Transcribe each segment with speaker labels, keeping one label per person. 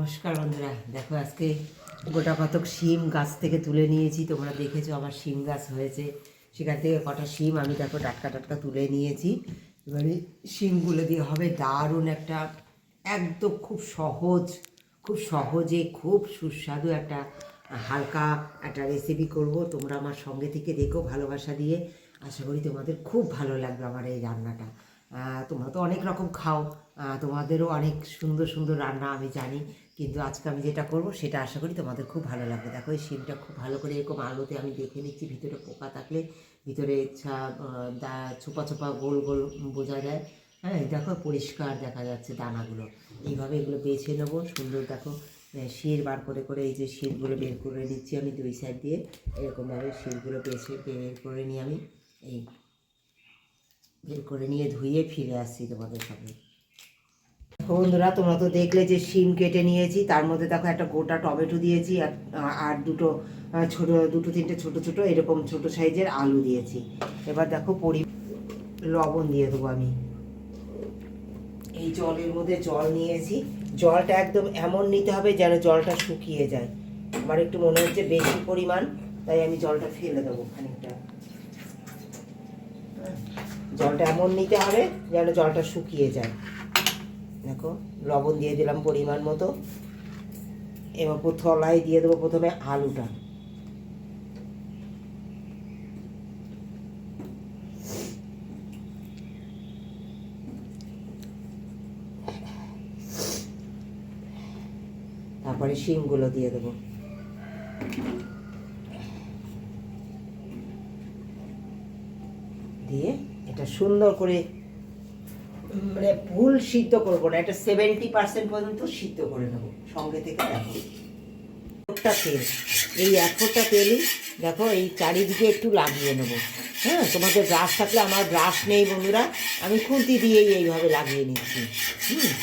Speaker 1: নমস্কার বন্ধুরা, দেখো আজকে গোটা কতক শিম গাছ থেকে তুলে নিয়েছি। তোমরা দেখেছো আমার শিম গাছ হয়েছে, সেখান থেকে কটা শিম আমি দেখো টাটকা টাটকা তুলে নিয়েছি। এবারে শিমগুলো দিয়ে হবে দারুণ একটা, একদম খুব সহজে খুব সুস্বাদু একটা হালকা একটা রেসিপি করব। তোমরা আমার সঙ্গে থেকে দেখো ভালোবাসা দিয়ে, আশা করি তোমাদের খুব ভালো লাগবে আমার এই রান্নাটা। তোমরা তো অনেক রকম খাও, তোমাদেরও অনেক সুন্দর সুন্দর রান্না আমি জানি, কিন্তু আজকে আমি যেটা করব সেটা আশা করি তোমাদের খুব ভালো লাগবে। দেখো এই শিমটা খুব ভালো করে এরকম আলোতে আমি দেখে নিচ্ছি, ভিতরে পোকা থাকলে ভিতরে ছোপা ছোপা গোল গোল বোঝা যায়। হ্যাঁ, দেখো পরিষ্কার দেখা যাচ্ছে দানাগুলো। এইভাবে এগুলো বেছে নেবো সুন্দর। দেখো শির বার করে করে এই যে শিরগুলো বের করে নিচ্ছি আমি দুই সাইড দিয়ে, এরকমভাবে শিরগুলো বের করে নিয়ে আমি এই বের করে নিয়ে ধুয়ে ফিরে আসছি তোমাদের সামনে। বন্ধুরা, তোমরা তো দেখলে যে শিম কেটে নিয়েছি, তার মধ্যে দেখো একটা গোটা টমেটো দিয়েছি, আর দুটো তিনটে ছোট ছোট এরকম ছোট সাইজের আলু দিয়েছি। এবার দেখো লবণ দিয়ে দেবো আমি। এই জলের মধ্যে জল নিয়েছি, জলটা একদম এমন নিতে হবে যেন জলটা শুকিয়ে যায়। আমার একটু মনে হচ্ছে বেশি পরিমাণ, তাই আমি জলটা ফেলে দেবো খানিকটা। জলটা এমন নিতে হবে যেন জলটা শুকিয়ে যায়। দেখো লবণ দিয়ে দিলাম পরিমাণ মতো। এবার তলায় দিয়ে দেবো প্রথমে আলুটা। তারপরে শিমগুলো দিয়ে দেবো। দিয়ে এটা সুন্দর করে, মানে ফুল সিদ্ধ করবো না, এটা 70% পর্যন্ত সিদ্ধ করে নেবো। সঙ্গে থেকে দেখো তেল, এই এক ফোঁটা তেলই দেখো এই চারিদিকে একটু লাগিয়ে নেবো। হ্যাঁ, তোমাদের ব্রাশ থাকলে, আমার ব্রাশ নেই বন্ধুরা, আমি খুন্তি দিয়েই এইভাবে লাগিয়ে নিচ্ছি।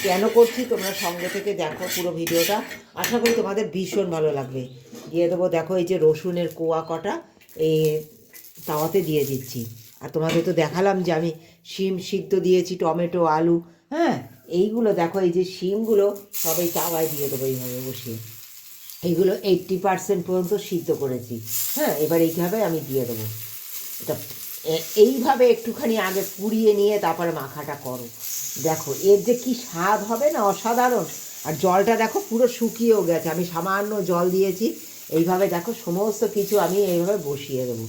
Speaker 1: কেন করছি তোমরা সঙ্গে থেকে দেখো পুরো ভিডিওটা, আশা করি তোমাদের ভীষণ ভালো লাগবে। দিয়ে দেবো দেখো এই যে রসুনের কোয়া কটা এই তাওয়াতে দিয়ে দিচ্ছি। আর তোমাদের তো দেখালাম যে আমি শিম সিদ্ধ দিয়েছি, টমেটো আলু। হ্যাঁ, এইগুলো দেখো এই যে শিমগুলো সবাই তাওয়ায় দিয়ে দেবো এইভাবে বসিয়ে। এইগুলো 80% পর্যন্ত সিদ্ধ করেছি। হ্যাঁ, এবার এইভাবে আমি দিয়ে দেবো। এটা এইভাবে একটুখানি আগে পুড়িয়ে নিয়ে তারপরে মাখাটা করো। দেখো এর যে কি স্বাদ হবে না, অসাধারণ। আর জলটা দেখো পুরো শুকিয়েও গেছে, আমি সামান্য জল দিয়েছি। এইভাবে দেখো সমস্ত কিছু আমি এইভাবে বসিয়ে দেবো।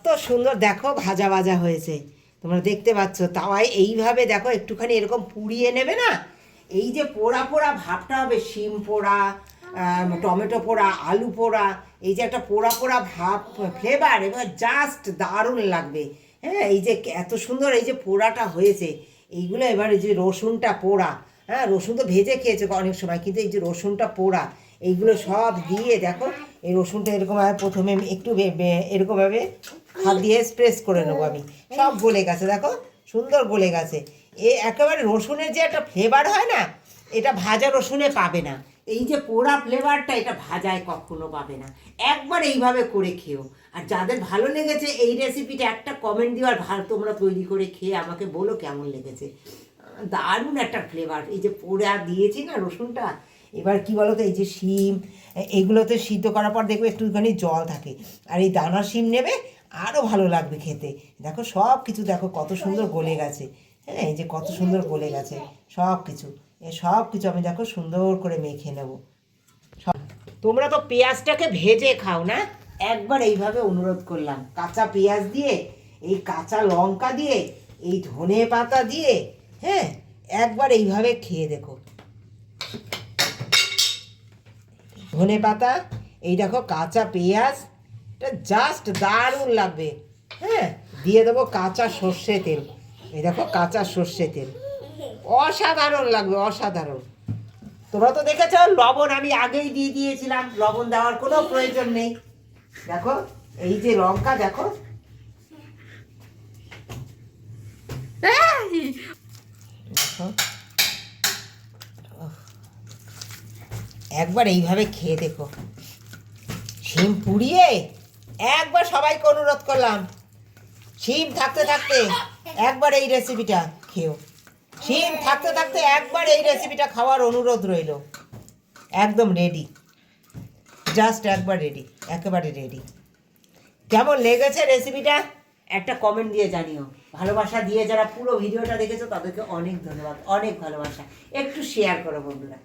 Speaker 1: কত সুন্দর দেখো ভাজা ভাজা হয়েছে, তোমরা দেখতে পাচ্ছ। তাওয়ায় এইভাবে দেখো একটুখানি এরকম পুড়িয়ে নেবে না, এই যে পোড়া পোড়া ভাবটা হবে, শিম পোড়া, টমেটো পোড়া, আলু পোড়া, এই যে একটা পোড়া পোড়া ভাব ফ্লেভার, এবার জাস্ট দারুণ লাগবে। হ্যাঁ, এই যে এত সুন্দর এই যে পোড়াটা হয়েছে, এইগুলো এবার এই যে রসুনটা পোড়া, হ্যাঁ রসুন তো ভেজে খেয়েছে অনেক সময়, কিন্তু এই যে রসুনটা পোড়া, এইগুলো সব দিয়ে দেখো এই রসুনটা এরকমভাবে প্রথমে একটু এরকমভাবে হাত দিয়ে স্প্রেস করে নেবো আমি। সব গলে গেছে দেখো, সুন্দর গলে গেছে। একেবারে রসুনের যে একটা ফ্লেভার হয় না, এটা ভাজা রসুনে পাবে না। এই যে পোড়া ফ্লেভারটা এটা ভাজায় কখনো পাবে না। একবার এইভাবে করে খেও। আর যাদের ভালো লেগেছে এই রেসিপিটা একটা কমেন্ট দিও, আর ভালো তোমরা তৈরি করে খেয়ে আমাকে বলো কেমন লেগেছে। দারুণ একটা ফ্লেভার, এই যে পোড়া দিয়েছি না রসুনটা। এবার কি বলো তো, এই যে শিম এইগুলোতে সিদ্ধ করার পর দেখবে একটুখানি জল থাকে, আর এই দানা শিম নেবে আরও ভালো লাগবে খেতে। দেখো সব কিছু দেখো কত সুন্দর গলে গেছে। হ্যাঁ, এই যে কত সুন্দর গলে গেছে সব কিছু। সব কিছু আমি দেখো সুন্দর করে মেখে নেব। তোমরা তো পেঁয়াজটাকে ভেজে খাও না, একবার এইভাবে অনুরোধ করলাম, কাঁচা পেঁয়াজ দিয়ে, এই কাঁচা লঙ্কা দিয়ে, এই ধনে পাতা দিয়ে, হ্যাঁ একবার এইভাবে খেয়ে দেখো। ধনে পাতা, এই দেখো কাঁচা পেঁয়াজ, এটা জাস্ট দারুণ লাগবে। হ্যাঁ, দিয়ে দেবো কাঁচা সর্ষে তেল, এই দেখো কাঁচা সর্ষে তেল, অসাধারণ লাগবে, অসাধারণ। তোমরা তো দেখেছো লবণ আমি আগেই দিয়ে দিয়েছিলাম, লবণ দেওয়ার কোনো প্রয়োজন নেই। দেখো এই যে লঙ্কা দেখো, দেখো একবার এইভাবে খেয়ে দেখো। শিম পুড়িয়ে একবার সবাইকে অনুরোধ করলাম, শিম থাকতে থাকতে একবার এই রেসিপিটা খেও, শিম থাকতে থাকতে একবার এই রেসিপিটা খাওয়ার অনুরোধ রইল। একদম রেডি, জাস্ট একবার রেডি, একেবারে রেডি। কেমন লেগেছে রেসিপিটা একটা কমেন্ট দিয়ে জানিও। ভালোবাসা দিয়ে যারা পুরো ভিডিওটা দেখেছো তাদেরকে অনেক ধন্যবাদ, অনেক ভালোবাসা। একটু শেয়ার করো বন্ধুরা।